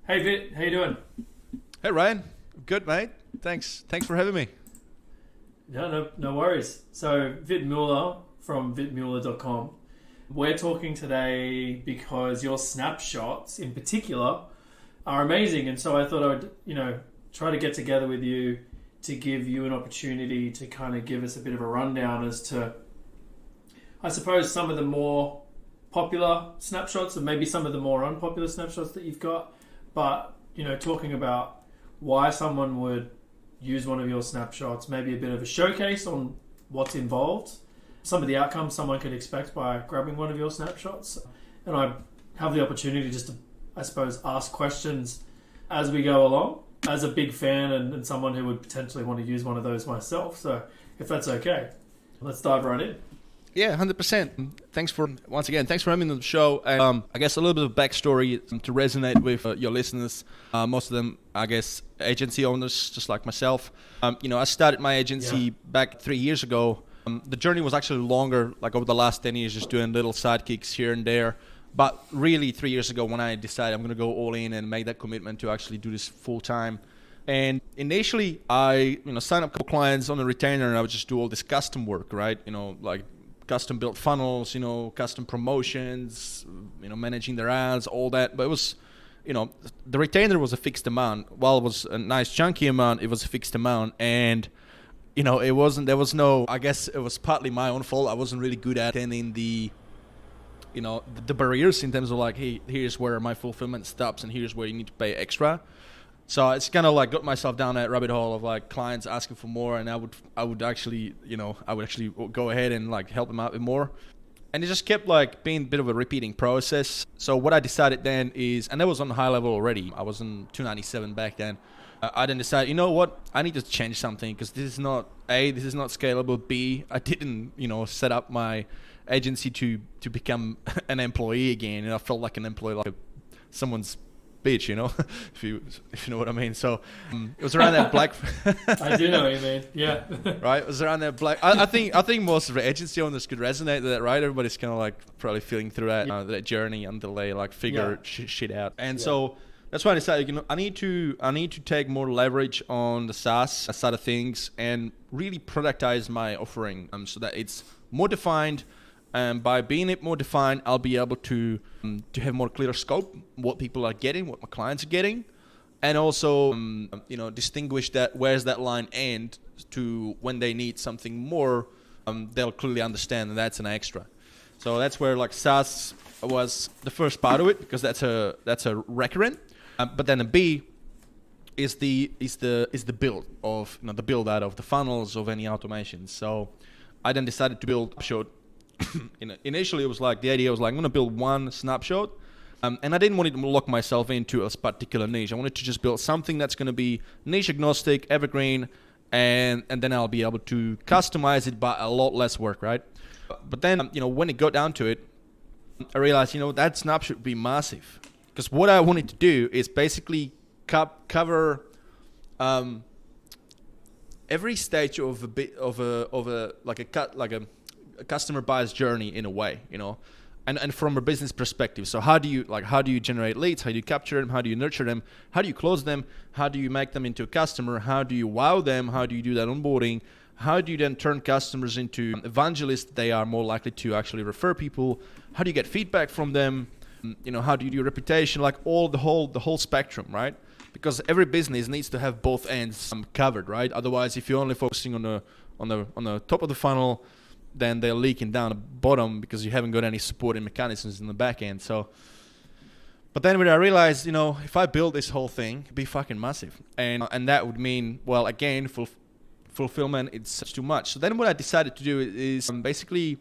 Hey Vit, how you doing? Hey Ryan, good mate. Thanks for having me. No worries. So Vit Muller from vitmuller.com. We're talking today because your snapshots in particular are amazing, and so I thought I would, try to get together with you to give you an opportunity to kind of give us a bit of a rundown as to, I suppose, some of the more popular snapshots and maybe some of the more unpopular snapshots that you've got, but talking about why someone would use one of your snapshots, maybe a bit of a showcase on what's involved, some of the outcomes someone could expect by grabbing one of your snapshots, and I have the opportunity just to, I suppose, ask questions as we go along as a big fan and someone who would potentially want to use one of those myself. So if that's okay, let's dive right in. Yeah, 100%. Thanks for having me on the show. I guess a little bit of backstory to resonate with your listeners. Most of them, I guess, agency owners, just like myself. I started my agency back 3 years ago. The journey was actually longer, like over the last 10 years, just doing little sidekicks here and there. But really 3 years ago when I decided I'm going to go all in and make that commitment to actually do this full time. And initially I, signed up a couple clients on a retainer and I would just do all this custom work, right? Like custom built funnels, custom promotions, managing their ads, all that. But it was, the retainer was a fixed amount. While it was a nice chunky amount, it was a fixed amount. And, I guess it was partly my own fault. I wasn't really good at attending the barriers in terms of like, hey, here's where my fulfillment stops and here's where you need to pay extra. So it's kind of like got myself down that rabbit hole of like clients asking for more, and I would actually go ahead and like help them out with more. And it just kept like being a bit of a repeating process. So what I decided then is, and that was on high level already. I was in 297 back then. I then decided, you know what? I need to change something because this is not scalable. B, I didn't, set up my agency to become an employee again, and I felt like an employee, like someone's bitch, if you know what I mean. So it was around that black. I do know what you mean. Yeah. Right. It was around that black. I think most of the agency owners could resonate with that, right? Everybody's kind of like probably feeling through that that journey until they like figure shit out. And so that's why I decided, I need to take more leverage on the SaaS side of things and really productize my offering, so that it's more defined. And by being it more defined, I'll be able to have more clear scope, what people are getting, what my clients are getting, and also distinguish that where's that line end to when they need something more, they'll clearly understand that that's an extra. So that's where like SaaS was the first part of it, because that's a recurrent. But then a B is the build of the build out of the funnels of any automations. So I then decided to build Snapshot. Initially, it was like the idea was like I'm going to build one snapshot, and I didn't want to lock myself into a particular niche. I wanted to just build something that's going to be niche agnostic, evergreen, and then I'll be able to customize it by a lot less work, right? But then when it got down to it, I realized that snapshot would be massive, because what I wanted to do is basically cover every stage of a bit of a customer buyer's journey in a way, and from a business perspective. So how do you generate leads? How do you capture them? How do you nurture them? How do you close them? How do you make them into a customer? How do you wow them? How do you do that onboarding? How do you then turn customers into evangelists? They are more likely to actually refer people. How do you get feedback from them? How do you do reputation? Like the whole spectrum, right? Because every business needs to have both ends covered, right? Otherwise, if you're only focusing on the top of the funnel, then they're leaking down the bottom because you haven't got any supporting mechanisms in the back end. So, but then when I realized, if I build this whole thing, it'd be fucking massive, and that would mean, well, again, fulfillment, it's too much. So then what I decided to do is basically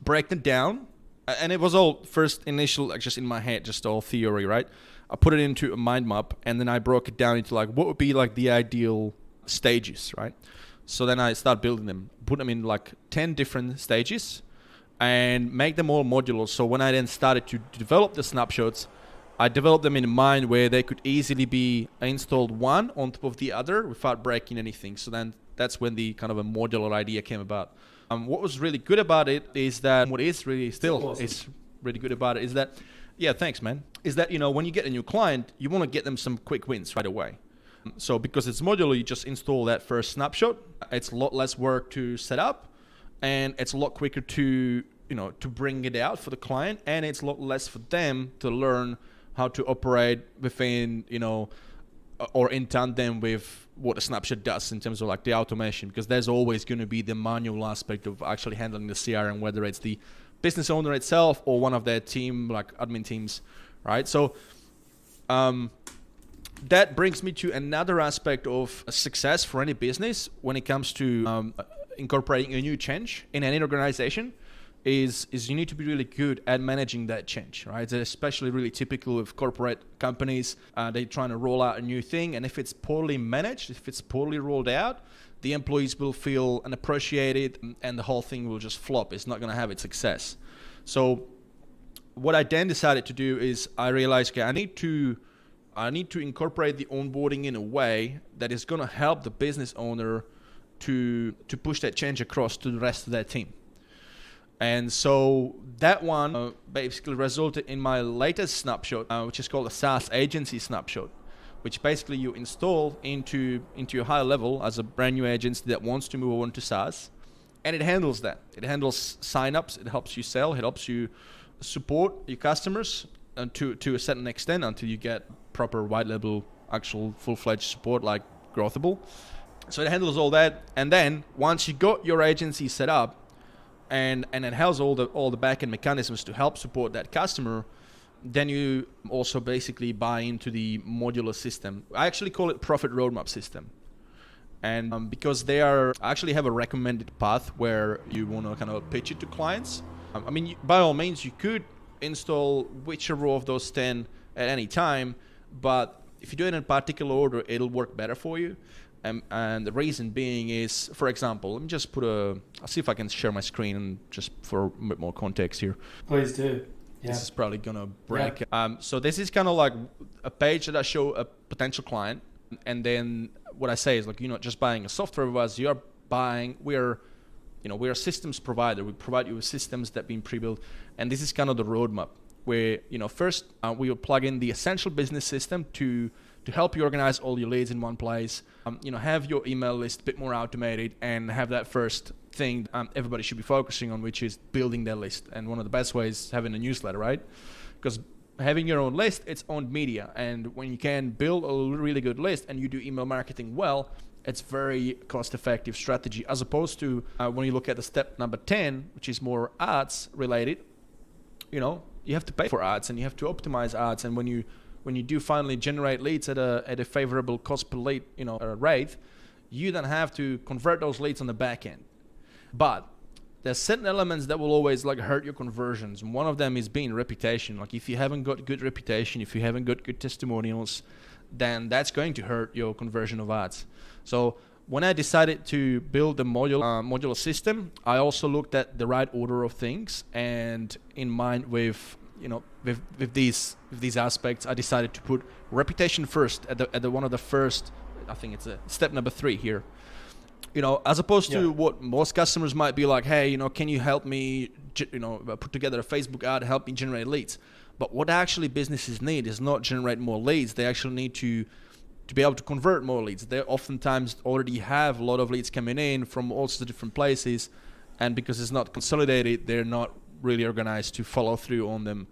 break them down, and it was all first initial, like just in my head, just all theory, right? I put it into a mind map, and then I broke it down into like what would be like the ideal stages, right? So then I start building them, put them in like 10 different stages and make them all modular. So when I then started to develop the snapshots, I developed them in mind where they could easily be installed one on top of the other without breaking anything. So then that's when the kind of a modular idea came about. What was really good about it is that, what is really still awesome. Is really good about it is that Yeah, thanks, man. Is that, when you get a new client, you want to get them some quick wins right away. So because it's modular, you just install that first snapshot. It's a lot less work to set up, and it's a lot quicker to bring it out for the client, and it's a lot less for them to learn how to operate within, or in tandem with what a snapshot does in terms of like the automation, because there's always going to be the manual aspect of actually handling the CRM, whether it's the business owner itself or one of their team, like admin teams, right? So that brings me to another aspect of success for any business when it comes to incorporating a new change in any organization. Is you need to be really good at managing that change, right? It's especially really typical of corporate companies. They're trying to roll out a new thing, and if it's poorly managed, if it's poorly rolled out, the employees will feel unappreciated, and the whole thing will just flop. It's not going to have its success. So what I then decided to do is I realized, okay, I need to incorporate the onboarding in a way that is going to help the business owner to push that change across to the rest of their team. And so that one basically resulted in my latest snapshot, which is called a SaaS Agency Snapshot, which basically you install into your high level as a brand new agency that wants to move on to SaaS. And it handles that. It handles signups. It helps you sell. It helps you support your customers to a certain extent until you get proper white level, actual full-fledged support like Growthable. So it handles all that. And then once you got your agency set up, and it has all the back-end mechanisms to help support that customer, then you also basically buy into the modular system. I actually call it profit roadmap system. And because I actually have a recommended path where you want to kind of pitch it to clients. By all means, you could install whichever of those 10 at any time, but if you do it in a particular order, it'll work better for you. And the reason being is, for example, let me just I'll see if I can share my screen and just for a bit more context here. Please do. Yeah. This is probably going to break. Yeah. So this is kind of like a page that I show a potential client. And then what I say is like, you're not just buying a software with us, we're a systems provider. We provide you with systems that have been pre-built. And this is kind of the roadmap where, first we will plug in the essential business system to help you organize all your leads in one place, have your email list a bit more automated, and have that first thing everybody should be focusing on, which is building their list. And one of the best ways is having a newsletter, right? Because having your own list, it's owned media. And when you can build a really good list and you do email marketing well, it's very cost-effective strategy, as opposed to when you look at the step number 10, which is more ads related, you have to pay for ads and you have to optimize ads. And when you do finally generate leads at a favorable cost per lead, rate, you then have to convert those leads on the back end. But there's certain elements that will always like hurt your conversions. And one of them is being reputation. Like if you haven't got good reputation, if you haven't got good testimonials, then that's going to hurt your conversion of ads. So when I decided to build the modular system, I also looked at the right order of things, and in mind with these aspects, I decided to put reputation first at the one of the first. I think it's step number 3 here. As opposed to what most customers might be like, hey, can you help me, put together a Facebook ad, help me generate leads? But what actually businesses need is not generate more leads. They actually need to be able to convert more leads. They oftentimes already have a lot of leads coming in from all sorts of different places, and because it's not consolidated, they're not really organized to follow through on them.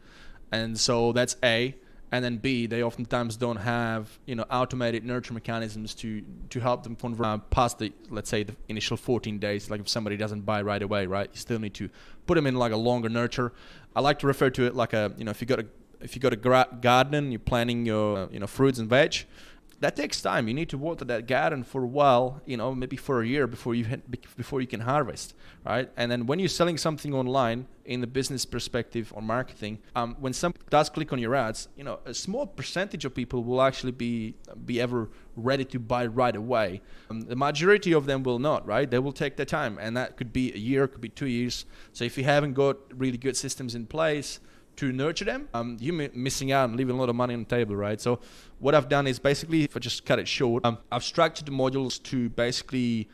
And so that's A. And then B, they oftentimes don't have automated nurture mechanisms to help them convert past the, let's say, the initial 14 days. Like if somebody doesn't buy right away, right, you still need to put them in like a longer nurture. I like to refer to it like if you got a garden, you're planting your fruits and veg. That takes time. You need to water that garden for a while, maybe for a year before you can harvest, right? And then when you're selling something online, in the business perspective or marketing, when somebody does click on your ads, a small percentage of people will actually be ever ready to buy right away. The majority of them will not, right? They will take their time, and that could be a year, could be 2 years. So if you haven't got really good systems in place to nurture them, you're missing out and leaving a lot of money on the table, right? So what I've done is basically, if I just cut it short, I've structured the modules to basically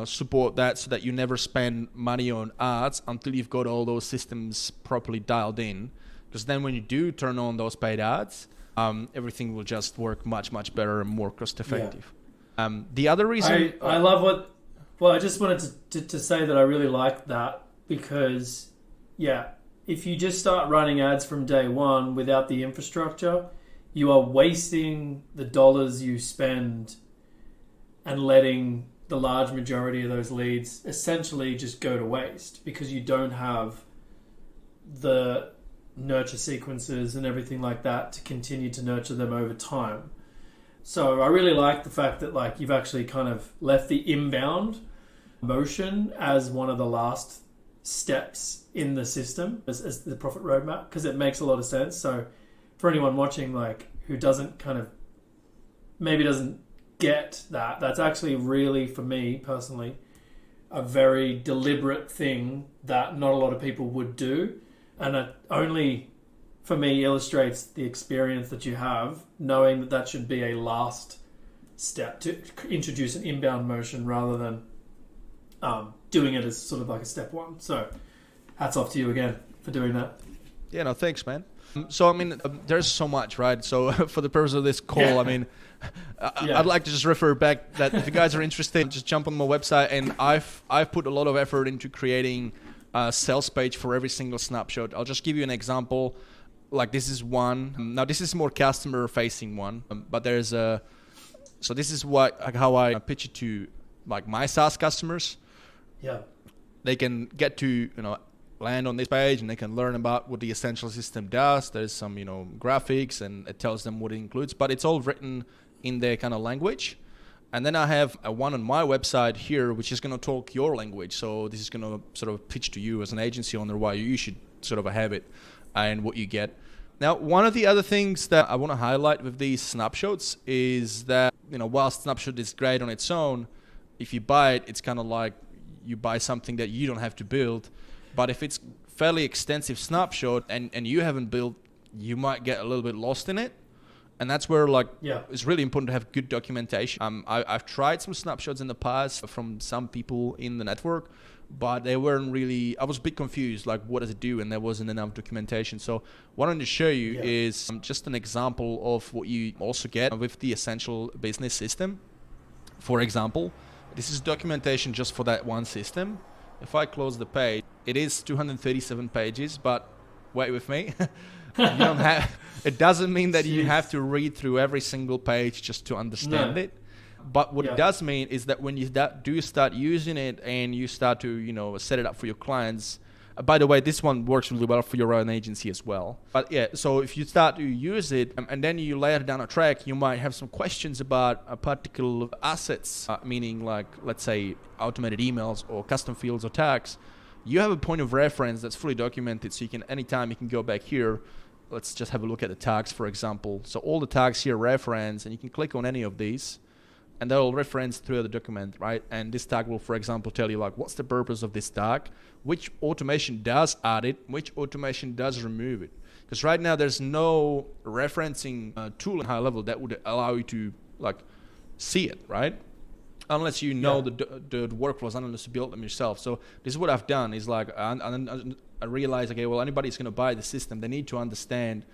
support that so that you never spend money on ads until you've got all those systems properly dialed in because then when you do turn on those paid ads, everything will just work much, much better and more cost effective. The other reason I love I just wanted to say that I really like that, because if you just start running ads from day one without the infrastructure, you are wasting the dollars you spend and letting the large majority of those leads essentially just go to waste, because you don't have the nurture sequences and everything like that to continue to nurture them over time. So I really like the fact that like you've actually kind of left the inbound motion as one of the last steps in the system as the profit roadmap, because it makes a lot of sense. So for anyone watching like who doesn't get that, that's actually really, for me personally, a very deliberate thing that not a lot of people would do, and it only for me illustrates the experience that you have, knowing that should be a last step to introduce an inbound motion rather than doing it as sort of like a step one. So hats off to you again for doing that. Yeah, no, thanks, man. So, I mean, there's so much, right? So for the purpose of this call, I mean, I'd like to just refer back that if you guys are interested, just jump on my website, and I've put a lot of effort into creating a sales page for every single snapshot. I'll just give you an example. Like this is one. Now this is more customer facing one, but there's so this is how I pitch it to like my SaaS customers. Yeah. They can get to, land on this page and they can learn about what the Essential System does. There's some, graphics, and it tells them what it includes, but it's all written in their kind of language. And then I have a one on my website here, which is going to talk your language. So this is going to sort of pitch to you as an agency owner why you should sort of have it and what you get. Now, one of the other things that I want to highlight with these snapshots is that, whilst Snapshot is great on its own, if you buy it, it's kind of like you buy something that you don't have to build. But if it's fairly extensive snapshot and you haven't built, you might get a little bit lost in it. And that's where it's really important to have good documentation. I've tried some snapshots in the past from some people in the network, but they weren't really, I was a bit confused, like what does it do? And there wasn't enough documentation. So what I want to show you is just an example of what you also get with the Essential Business System. For example, this is documentation just for that one system. If I close the page, it is 237 pages, but wait with me. You don't have. It doesn't mean that you have to read through every single page just to understand it. But what it does mean is that when you do start using it and you start to set it up for your clients. By the way, this one works really well for your own agency as well. But so if you start to use it and then you lay it down a track, you might have some questions about a particular assets, meaning like, let's say, automated emails or custom fields or tags. You have a point of reference that's fully documented, so you can anytime you can go back here. Let's just have a look at the tags, for example. So all the tags here reference, and you can click on any of these, and they'll reference through the document, right? And this tag will, for example, tell you like what's the purpose of this tag, which automation does add it, which automation does remove it. Because right now there's no referencing tool at high level that would allow you to see it, right? Unless you know the workflows, unless you build them yourself. So this is what I've done is I realized, okay, well, anybody who's going to buy the system, they need to understand,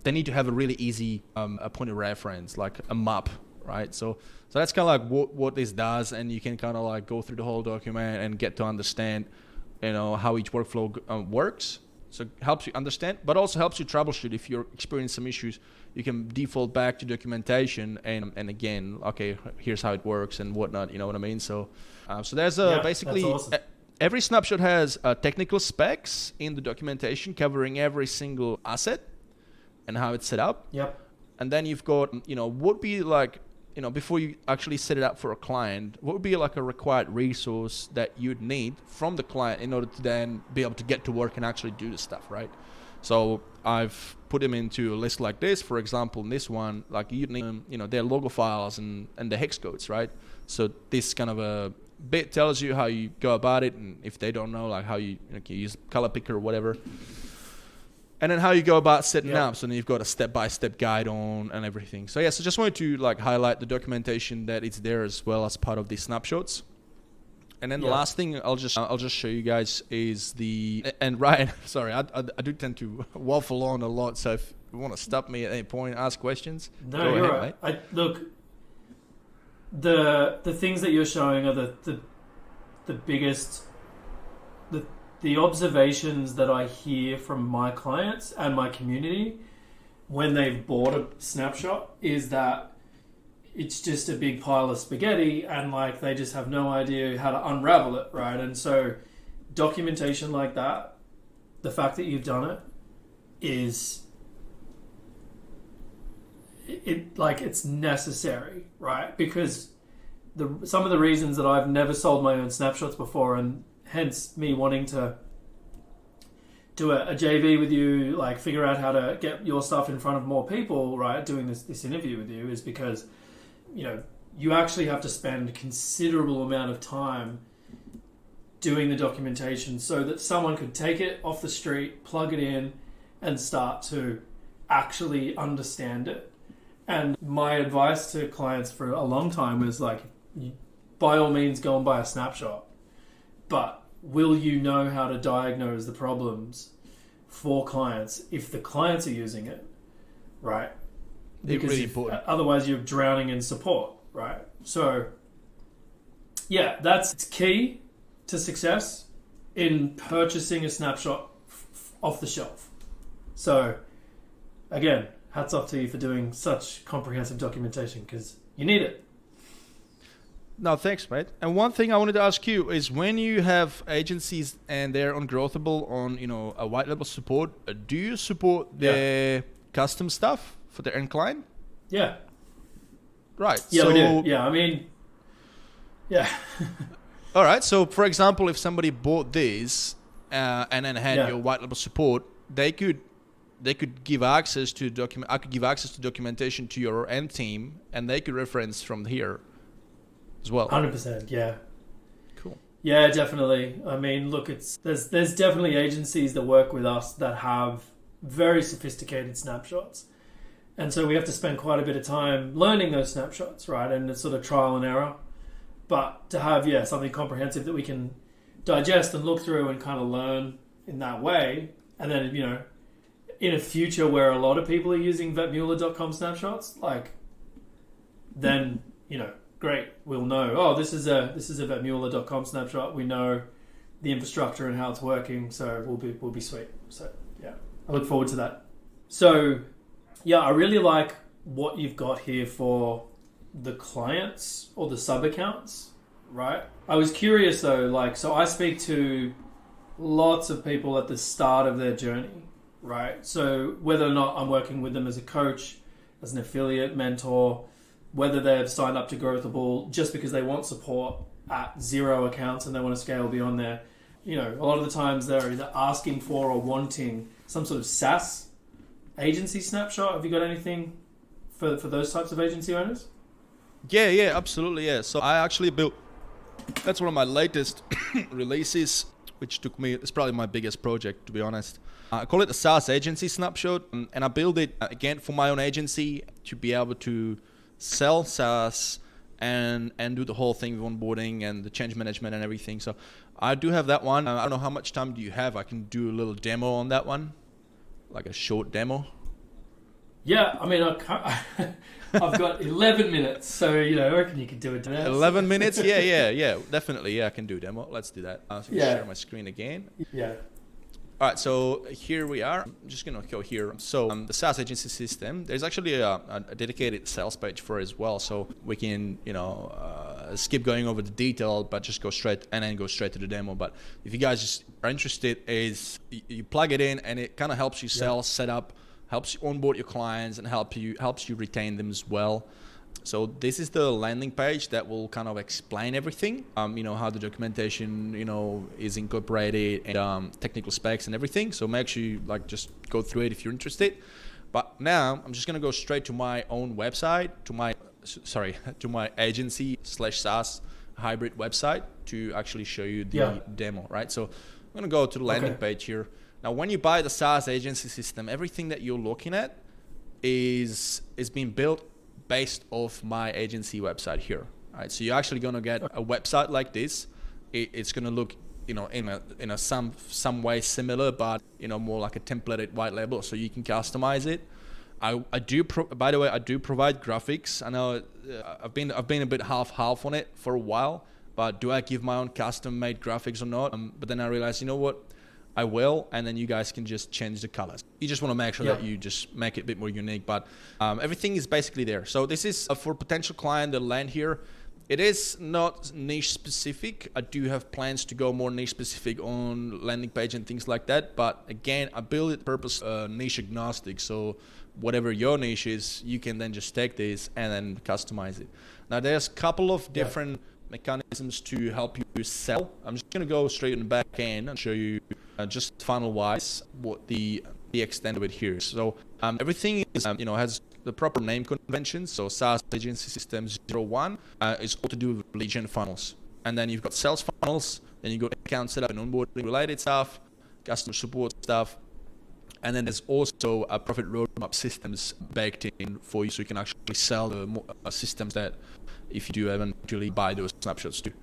they need to have a really easy a point of reference, like a map, right? So that's kind of like what this does, and you can kind of like go through the whole document and get to understand, how each workflow works. So it helps you understand, but also helps you troubleshoot. If you're experiencing some issues, you can default back to documentation and again, okay, here's how it works and whatnot. You know what I mean? So there's basically awesome. Every snapshot has technical specs in the documentation covering every single asset and how it's set up. Yep. And then you've got, what would be like, before you actually set it up for a client, what would be like a required resource that you'd need from the client in order to then be able to get to work and actually do the stuff, right? So I've put them into a list like this. For example, in this one, like you'd need, their logo files and the hex codes, right? So this kind of a bit tells you how you go about it, and if they don't know, like how you can use color picker or whatever. And then how you go about setting up. So then you've got a step-by-step guide on and everything. So so just wanted to highlight the documentation that it's there as well as part of these snapshots. And then the last thing I'll just show you guys is and Ryan, sorry, I do tend to waffle on a lot. So if you want to stop me at any point, ask questions. No, you're right. Look, the things that you're showing are the biggest, the observations that I hear from my clients and my community when they've bought a Snapshot is that it's just a big pile of spaghetti and like they just have no idea how to unravel it, right? And so documentation like that, the fact that you've done it is it's necessary, right? Because some of the reasons that I've never sold my own snapshots before, and hence me wanting to do a JV with you, like figure out how to get your stuff in front of more people, right? Doing this interview with you is because you actually have to spend a considerable amount of time doing the documentation so that someone could take it off the street, plug it in, and start to actually understand it. And my advice to clients for a long time is like, by all means, go and buy a snapshot. But will you know how to diagnose the problems for clients if the clients are using it, right? Because really important. Otherwise you're drowning in support, right? So yeah, that's key to success in purchasing a snapshot off the shelf. So again, hats off to you for doing such comprehensive documentation because you need it. No, thanks, mate. And one thing I wanted to ask you is when you have agencies and they're on Growthable on, a white label support, do you support their custom stuff for their end client? Yeah. Right. Yeah, so, we do. Yeah, I mean, yeah. All right. So, for example, if somebody bought this and then had your white label support, they could give access to I could give access to documentation to your end team, and they could reference from here as well. 100%. Yeah. Cool. Yeah, definitely. I mean, look, there's definitely agencies that work with us that have very sophisticated snapshots. And so we have to spend quite a bit of time learning those snapshots, right? And it's sort of trial and error. But to have, something comprehensive that we can digest and look through and kind of learn in that way. And then, in a future where a lot of people are using vitmuller.com snapshots, then, great, we'll know, this is a vitmuller.com snapshot. We know the infrastructure and how it's working, so we'll be sweet. So, yeah, I look forward to that. So, yeah, I really like what you've got here for the clients or the sub-accounts, right? I was curious though, so I speak to lots of people at the start of their journey, right? So whether or not I'm working with them as a coach, as an affiliate, mentor, whether they've signed up to Growthable just because they want support at 0 accounts and they want to scale beyond there, a lot of the times they're either asking for or wanting some sort of SaaS agency snapshot. Have you got anything for those types of agency owners? Yeah, absolutely, yeah. So I actually built, that's one of my latest releases, which took me, it's probably my biggest project, to be honest. I call it the SaaS Agency Snapshot, and I build it, again, for my own agency to be able to sell SaaS and do the whole thing with onboarding and the change management and everything. So I do have that one. I don't know how much time do you have. I can do a little demo on that one, like a short demo. Yeah, I mean, I've got 11 minutes, so, I reckon you could do it. 11 minutes? Yeah, definitely. Yeah, I can do a demo. Let's do that. So share my screen again. Yeah. All right, so here we are. I'm just going to go here. So the SaaS Agency System, there's actually a dedicated sales page for it as well. So we can, skip going over the detail, but just go straight to the demo. But if you guys just are interested, is you plug it in and it kind of helps you sell, set up, helps you onboard your clients and helps you retain them as well. So this is the landing page that will kind of explain everything, how the documentation, is incorporated and technical specs and everything. So make sure you just go through it if you're interested. But now I'm just going to go straight to my own website, to my agency/SaaS hybrid website to actually show you the demo, right? So I'm going to go to the landing page here. Now, when you buy the SaaS Agency System, everything that you're looking at is being built based off my agency website here. All right, so you're actually going to get a website like this it's going to look, in a some way similar, but more like a templated white label, so you can customize it. I do by the way, I do provide graphics. I know I've been a bit half on it for a while, but do I give my own custom made graphics or not? But then I realized, what, I will, and then you guys can just change the colors. You just want to make sure that you just make it a bit more unique, but everything is basically there. So this is for potential client that land here. It is not niche specific. I do have plans to go more niche specific on landing page and things like that. But again, I build it purpose niche agnostic. So whatever your niche is, you can then just take this and then customize it. Now there's a couple of different mechanisms to help you sell. I'm just going to go straight in the back end and show you just funnel wise what the extent of it here is. So everything is has the proper name conventions. So SaaS Agency System 01 is all to do with lead gen funnels. And then you've got sales funnels, then you got account setup and onboarding related stuff, customer support stuff. And then there's also a profit roadmap systems baked in for you, so you can actually sell the systems that if you do eventually buy those snapshots too.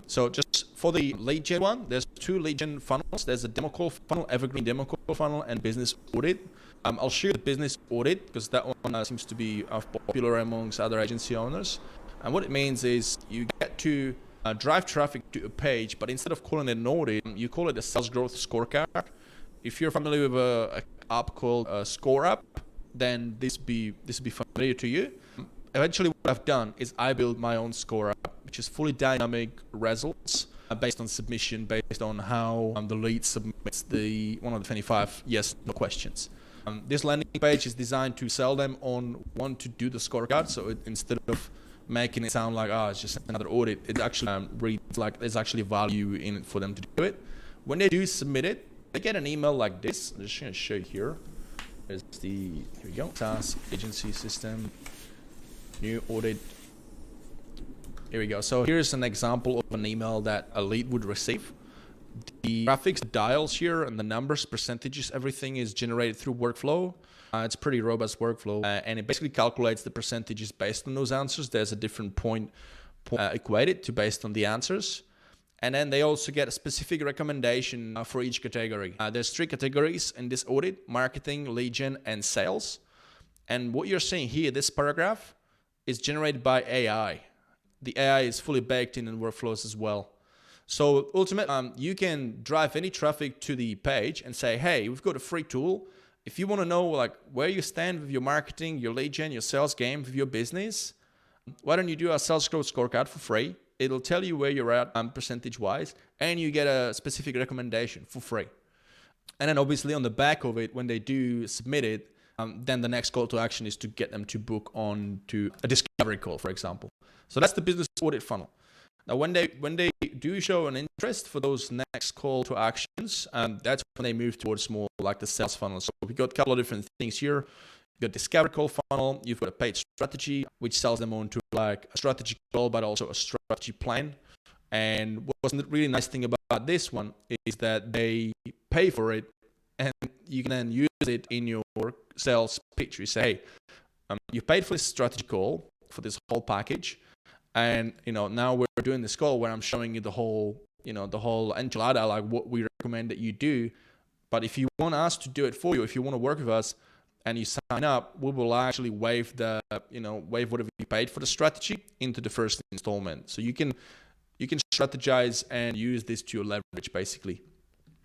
So just for the lead gen one, there's 2 lead gen funnels. There's a demo call funnel, evergreen demo call funnel, and business audit. I'll show you the business audit because that one seems to be popular amongst other agency owners. And what it means is you get to drive traffic to a page, but instead of calling it an audit, you call it a sales growth scorecard. If you're familiar with an app called Score App, then this be familiar to you. Eventually, what I've done is I built my own Score App, which is fully dynamic results based on submission, based on how the lead submits one of the 25 yes/no questions. This landing page is designed to sell them on want to do the scorecard. So instead of making it sound like it's just another audit, it actually reads like there's actually value in it for them to do it. When they do submit it, they get an email like this. I'm just going to show you here. Here we go. SaaS Agency System, new audit. Here we go. So here's an example of an email that a lead would receive. The graphics, dials here, and the numbers, percentages, everything is generated through workflow. It's a pretty robust workflow, and it basically calculates the percentages based on those answers. There's a different point equated to based on the answers. And then they also get a specific recommendation for each category. There's 3 categories in this audit: marketing, lead gen, and sales. And what you're seeing here, this paragraph, is generated by AI. The AI is fully baked in workflows as well. So ultimately, you can drive any traffic to the page and say, hey, we've got a free tool. If you want to know where you stand with your marketing, your lead gen, your sales game, with your business, why don't you do a sales growth scorecard for free? It'll tell you where you're at percentage-wise, and you get a specific recommendation for free. And then obviously on the back of it, when they do submit it, then the next call to action is to get them to book on to a discovery call, for example. So that's the business audit funnel. Now, when they do show an interest for those next call to actions, that's when they move towards more like the sales funnel. So we've got a couple of different things here. You've got discovery call funnel. You've got a paid strategy, which sells them on to like a strategy call, but also a strategy plan. And what's the really nice thing about this one is that they pay for it, and you can then use it in your sales pitch. You say, hey, you paid for this strategy call for this whole package. And, now we're doing this call where I'm showing you the whole enchilada, like what we recommend that you do. But if you want us to do it for you, if you want to work with us and you sign up, we will actually waive whatever you paid for the strategy into the first installment. So you can strategize and use this to your leverage, basically.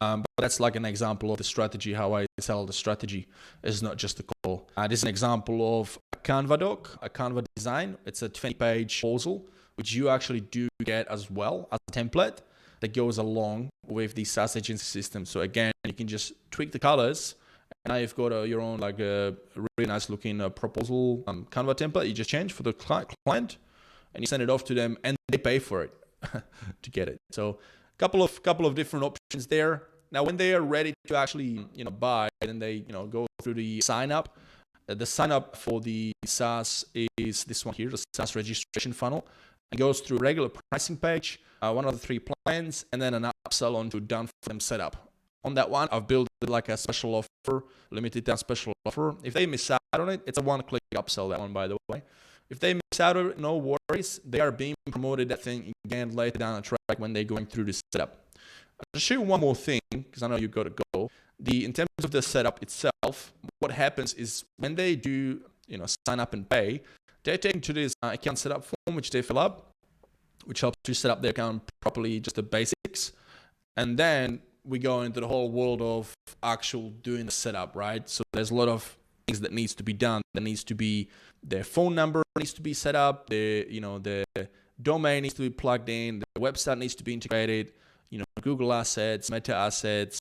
But that's like an example of the strategy, how I sell the strategy. It's not just a call. This is an example of a Canva doc, a Canva design. It's a 20-page proposal, which you actually do get as well as a template that goes along with the SaaS agency system. So again, you can just tweak the colors, and now you've got your own a really nice looking proposal Canva template. You just change for the client, and you send it off to them, and they pay for it to get it. So couple of different options there. Now, when they are ready to actually buy, then they go through the sign up. The sign up for the SaaS is this one here, the SaaS registration funnel. It goes through a regular pricing page, one of the 3 plans, and then an upsell onto done for them setup. On that one, I've built like a special offer, limited time special offer. If they miss out on it, it's a one-click upsell, that one, by the way. If they miss out on it, no worries. They are being promoted that thing again later down the track when they're going through the setup. I'll show you one more thing, because I know you got to go. In terms of the setup itself, what happens is when they do, sign up and pay, they're taken to this account setup form, which they fill up, which helps you set up their account properly, just the basics. And then we go into the whole world of actual doing the setup, right? So there's a lot of things that needs to be done. There needs to be their phone number needs to be set up. The domain needs to be plugged in. The website needs to be integrated. Google assets, Meta assets,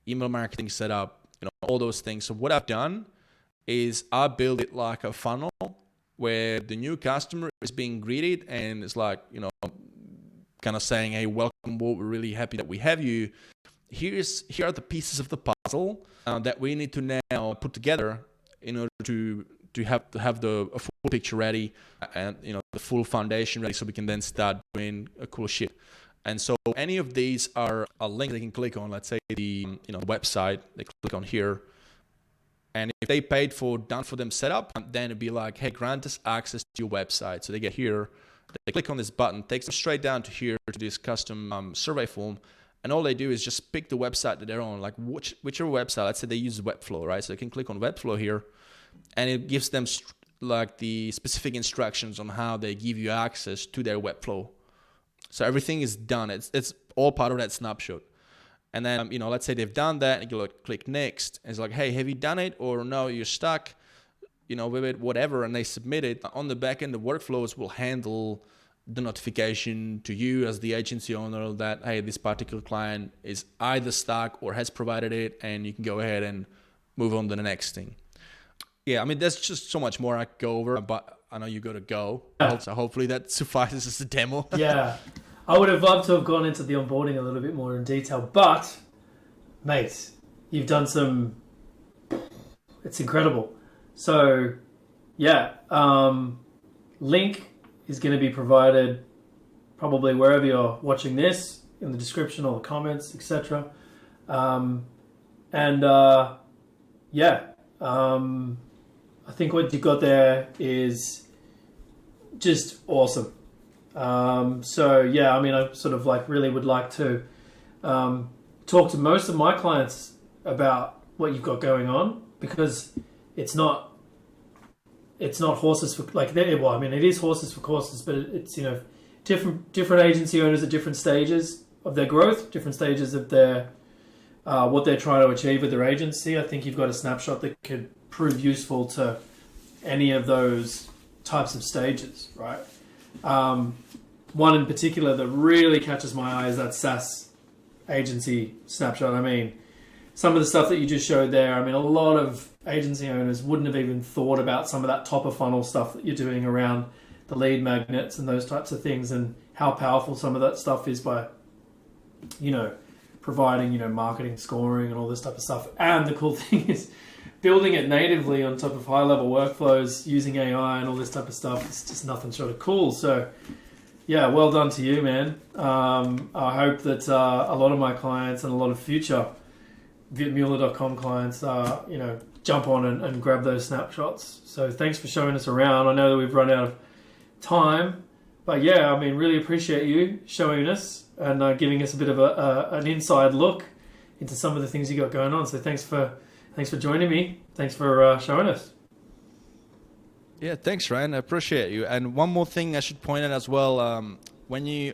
email marketing setup. All those things. So what I've done is I build it like a funnel where the new customer is being greeted and it's like, kind of saying, hey, welcome, we're really happy that we have you. Here are the pieces of the puzzle that we need to now put together in order to have the full picture ready and the full foundation ready, so we can then start doing a cool shit. And so any of these are a link they can click on. Let's say the website, they click on here, and if they paid for done for them setup, then it'd be like, hey, grant us access to your website. So they get here, they click on this button, takes them straight down to here to this custom survey form. And all they do is just pick the website that they're on, like whichever website. Let's say they use Webflow, right? So they can click on Webflow here, and it gives them like the specific instructions on how they give you access to their Webflow. So everything is done. It's all part of that snapshot. And then let's say they've done that, and you click next. And it's like, hey, have you done it? Or no, you're stuck, with it, whatever. And they submit it. On the back end, the workflows will handle the notification to you as the agency owner that, hey, this particular client is either stuck or has provided it, and you can go ahead and move on to the next thing. Yeah, I mean, there's just so much more I could go over, but I know you got to go. Yeah. So hopefully that suffices as a demo. Yeah, I would have loved to have gone into the onboarding a little bit more in detail, but mate, you've done it's incredible. So yeah, link is going to be provided probably wherever you're watching this, in the description or the comments, etc. I think what you've got there is just awesome. So yeah, I mean, I sort of really would like to talk to most of my clients about what you've got going on, because it's not horses for it is horses for courses, but it's different agency owners at different stages of their growth, different stages of their what they're trying to achieve with their agency. I think you've got a snapshot that could prove useful to any of those types of stages, right? One in particular that really catches my eye is that SaaS agency snapshot. I mean, some of the stuff that you just showed there, I mean, a lot of agency owners wouldn't have even thought about some of that top of funnel stuff that you're doing around the lead magnets and those types of things, and how powerful some of that stuff is by, providing, marketing scoring and all this type of stuff. And the cool thing is building it natively on top of high level workflows using AI and all this type of stuff. It's just nothing short of cool. So yeah, well done to you, man. I hope that a lot of my clients and a lot of future VitMuller.com clients, jump on and grab those snapshots. So thanks for showing us around. I know that we've run out of time, but yeah, I mean, really appreciate you showing us and giving us a bit of an inside look into some of the things you got going on. So thanks for joining me. Thanks for showing us. Yeah, thanks, Ryan. I appreciate you. And one more thing I should point out as well. When you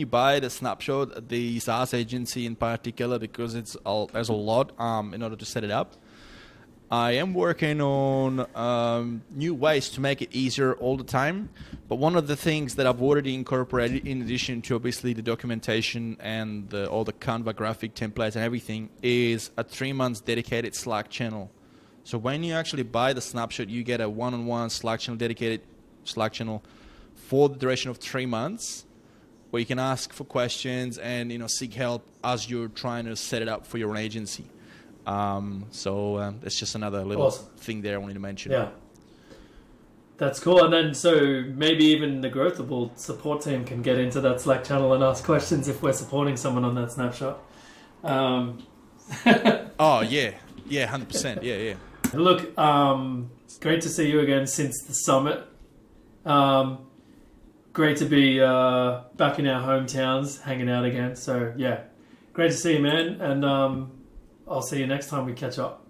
buy the snapshot, the SaaS agency in particular, because there's a lot in order to set it up, I am working on new ways to make it easier all the time. But one of the things that I've already incorporated, in addition to obviously the documentation and all the Canva graphic templates and everything, is a 3 months dedicated Slack channel. So when you actually buy the snapshot, you get a one-on-one Slack channel, dedicated Slack channel for the duration of 3 months, where you can ask for questions and seek help as you're trying to set it up for your own agency. So that's just another little thing there I wanted to mention. Yeah, that's cool. And then so maybe even the Growthable support team can get into that Slack channel and ask questions if we're supporting someone on that snapshot. Oh yeah, 100%. Yeah. Look, great to see you again since the summit. Great to be back in our hometowns, hanging out again. So yeah, great to see you, man. And I'll see you next time we catch up.